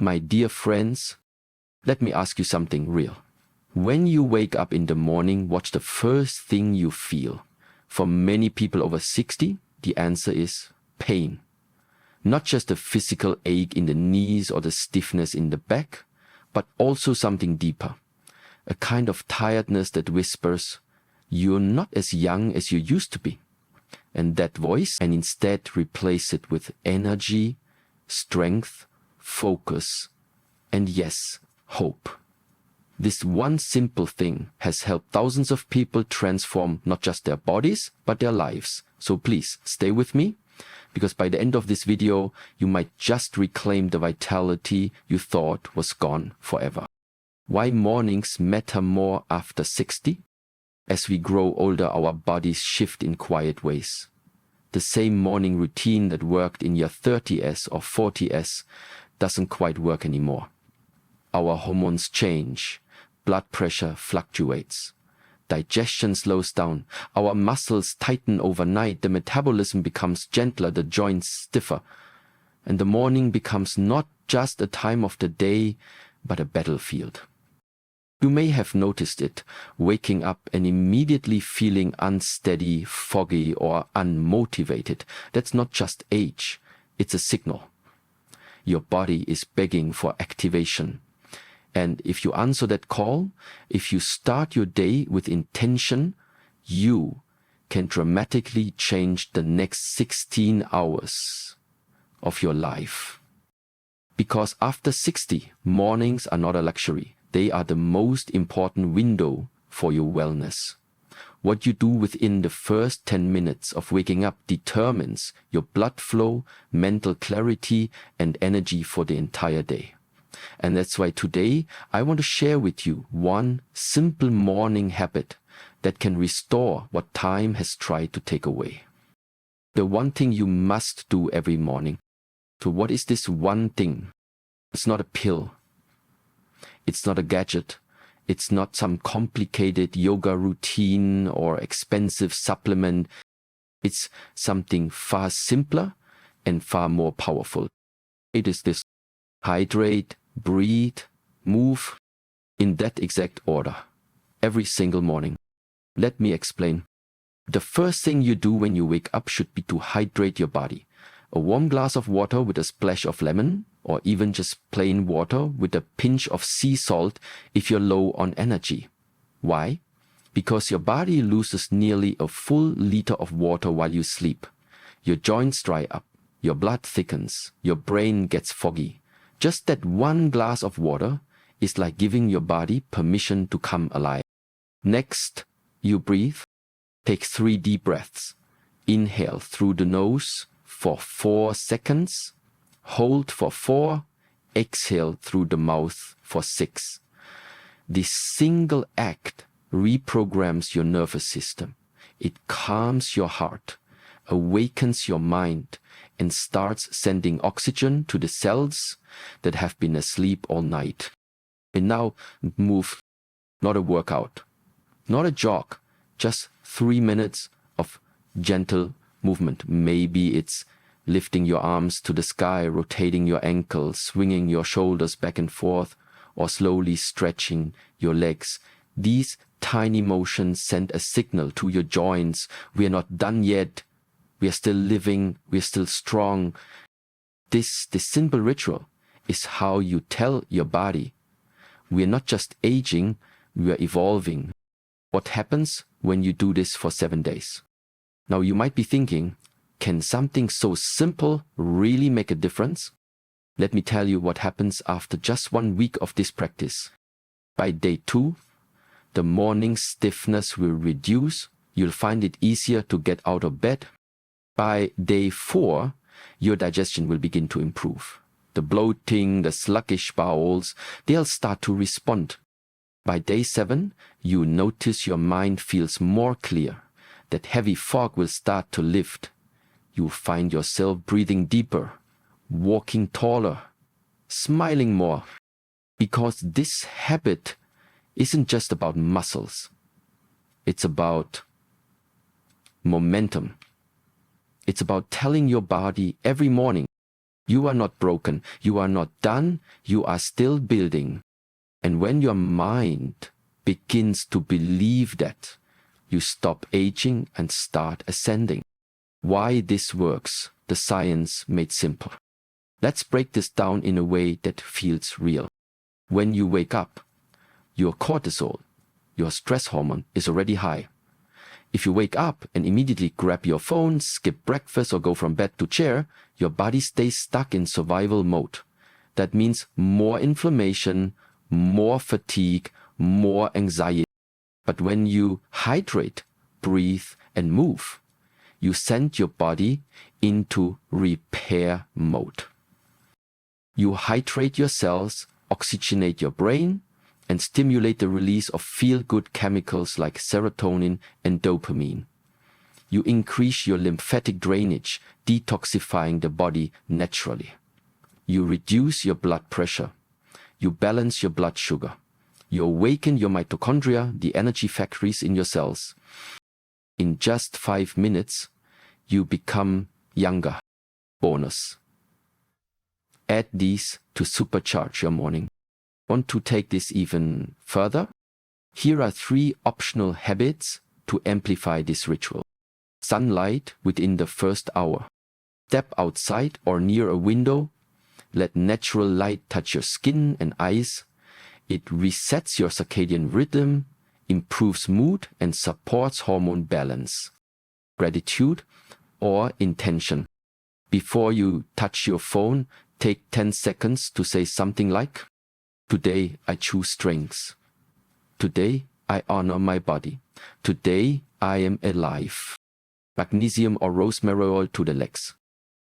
My dear friends, let me ask you something real. When you wake up in the morning, what's the first thing you feel? For many people over 60, the answer is pain. Not just a physical ache in the knees or the stiffness in the back, but also something deeper. A kind of tiredness that whispers, "You're not as young as you used to be." And that voice, and instead replace it with energy, strength, focus, and yes, hope. This one simple thing has helped thousands of people transform not just their bodies, but their lives. So please stay with me, because by the end of this video, you might just reclaim the vitality you thought was gone forever. Why mornings matter more after 60? As we grow older, our bodies shift in quiet ways. The same morning routine that worked in your 30s or 40s doesn't quite work anymore. Our hormones change, blood pressure fluctuates, digestion slows down, our muscles tighten overnight, the metabolism becomes gentler, the joints stiffer, and the morning becomes not just a time of the day, but a battlefield. You may have noticed it, waking up and immediately feeling unsteady, foggy, or unmotivated. That's not just age, it's a signal. Your body is begging for activation. And if you answer that call, if you start your day with intention, you can dramatically change the next 16 hours of your life. Because after 60, mornings are not a luxury. They are the most important window for your wellness. What you do within the first 10 minutes of waking up determines your blood flow, mental clarity, and energy for the entire day. And that's why today I want to share with you one simple morning habit that can restore what time has tried to take away. The one thing you must do every morning. So what is this one thing? It's not a pill. It's not a gadget. It's not some complicated yoga routine or expensive supplement. It's something far simpler and far more powerful. It is this: hydrate, breathe, move, in that exact order, every single morning. Let me explain. The first thing you do when you wake up should be to hydrate your body. A warm glass of water with a splash of lemon, or even just plain water with a pinch of sea salt if you're low on energy. Why? Because your body loses nearly a full liter of water while you sleep. Your joints dry up, your blood thickens, your brain gets foggy. Just that one glass of water is like giving your body permission to come alive. Next, you breathe. Take 3 deep breaths. Inhale through the nose for 4 seconds. Hold for 4. Exhale through the mouth for 6. This single act reprograms your nervous system. It calms your heart, awakens your mind, and starts sending oxygen to the cells that have been asleep all night. And now move, not a workout, not a jog, just 3 minutes of gentle movement. Maybe it's lifting your arms to the sky, rotating your ankles, swinging your shoulders back and forth, or slowly stretching your legs. These tiny motions send a signal to your joints: we are not done yet, we are still living, we are still strong. This simple ritual is how you tell your body, we are not just aging, we are evolving. What happens when you do this for 7 days? Now you might be thinking, can something so simple really make a difference? Let me tell you what happens after just 1 week of this practice. By day 2, the morning stiffness will reduce. You'll find it easier to get out of bed. By day 4, your digestion will begin to improve. The bloating, the sluggish bowels, they'll start to respond. By day 7, you notice your mind feels more clear. That heavy fog will start to lift. You find yourself breathing deeper, walking taller, smiling more. Because this habit isn't just about muscles. It's about momentum. It's about telling your body every morning, You are not broken. You are not done. You are still building. And when your mind begins to believe that, you stop aging and start ascending. Why this works, the science made simple. Let's break this down in a way that feels real. When you wake up, your cortisol, your stress hormone, is already high. If you wake up and immediately grab your phone, skip breakfast, or go from bed to chair, your body stays stuck in survival mode. That means more inflammation, more fatigue, more anxiety. But when you hydrate, breathe, and move, you send your body into repair mode. You hydrate your cells, oxygenate your brain, and stimulate the release of feel-good chemicals like serotonin and dopamine. You increase your lymphatic drainage, detoxifying the body naturally. You reduce your blood pressure. You balance your blood sugar. You awaken your mitochondria, the energy factories in your cells. In just 5 minutes, you become younger. Bonus. Add these to supercharge your morning. Want to take this even further? Here are 3 optional habits to amplify this ritual. Sunlight within the first hour. Step outside or near a window. Let natural light touch your skin and eyes. It resets your circadian rhythm, improves mood, and supports hormone balance. Gratitude or intention. Before you touch your phone, take 10 seconds to say something like, "Today I choose strength. Today I honor my body. Today I am alive." Magnesium or rosemary oil to the legs.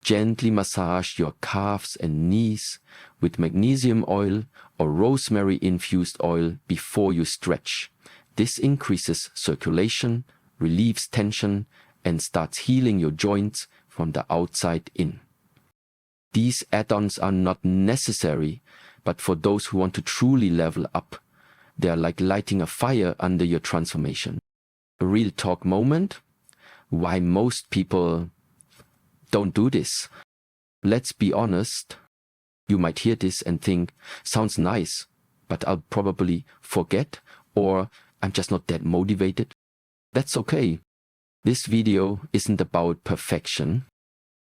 Gently massage your calves and knees with magnesium oil or rosemary-infused oil before you stretch. This increases circulation, relieves tension, and starts healing your joints from the outside in. These add-ons are not necessary, but for those who want to truly level up, they are like lighting a fire under your transformation. A real talk moment. Why most people don't do this? Let's be honest. You might hear this and think, sounds nice, but I'll probably forget, or I'm just not that motivated. That's okay. This video isn't about perfection.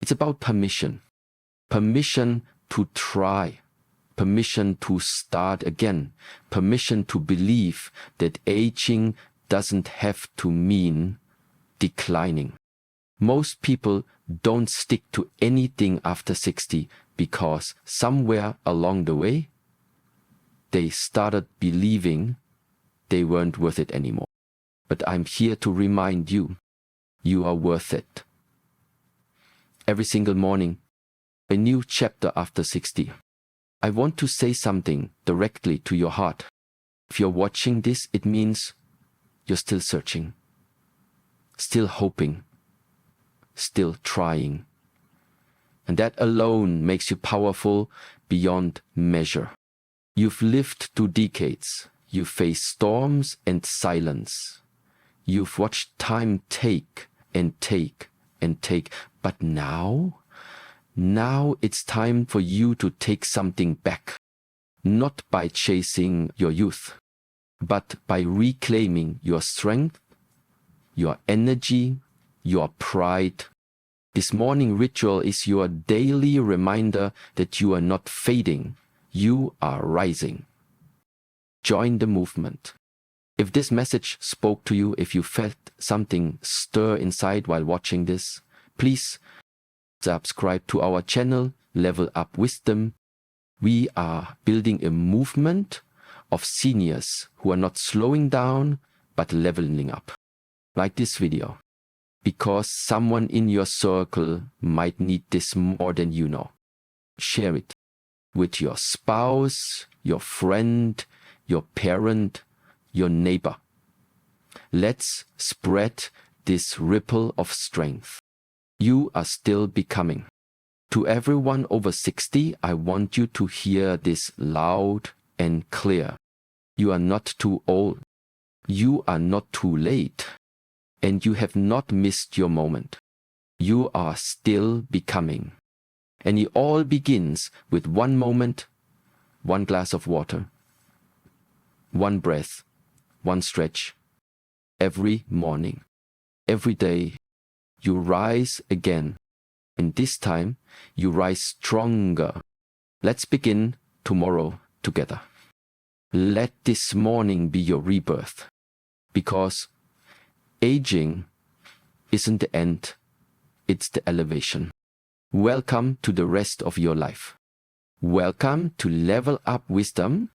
It's about permission. Permission to try. Permission to start again. Permission to believe that aging doesn't have to mean declining. Most people don't stick to anything after 60 because somewhere along the way, they started believing they weren't worth it anymore. But I'm here to remind you, you are worth it. Every single morning, a new chapter after 60. I want to say something directly to your heart. If you're watching this, it means you're still searching, still hoping, still trying. And that alone makes you powerful beyond measure. You've lived 2 decades. You've faced storms and silence. You've watched time take and take and take. But now it's time for you to take something back. Not by chasing your youth, but by reclaiming your strength, your energy, your pride. This morning ritual is your daily reminder that you are not fading, you are rising. Join the movement. If this message spoke to you, if you felt something stir inside while watching this, please subscribe to our channel, Level Up Wisdom. We are building a movement of seniors who are not slowing down, but leveling up. Like this video. Because someone in your circle might need this more than you know. Share it with your spouse, your friend, your parent, your neighbor. Let's spread this ripple of strength. You are still becoming. To everyone over 60, I want you to hear this loud and clear. You are not too old. You are not too late. And you have not missed your moment. You are still becoming. And it all begins with one moment, one glass of water, one breath, one stretch. Every morning, every day, you rise again. And this time, you rise stronger. Let's begin tomorrow together. Let this morning be your rebirth. Because aging isn't the end, it's the elevation. Welcome to the rest of your life. Welcome to Level Up Wisdom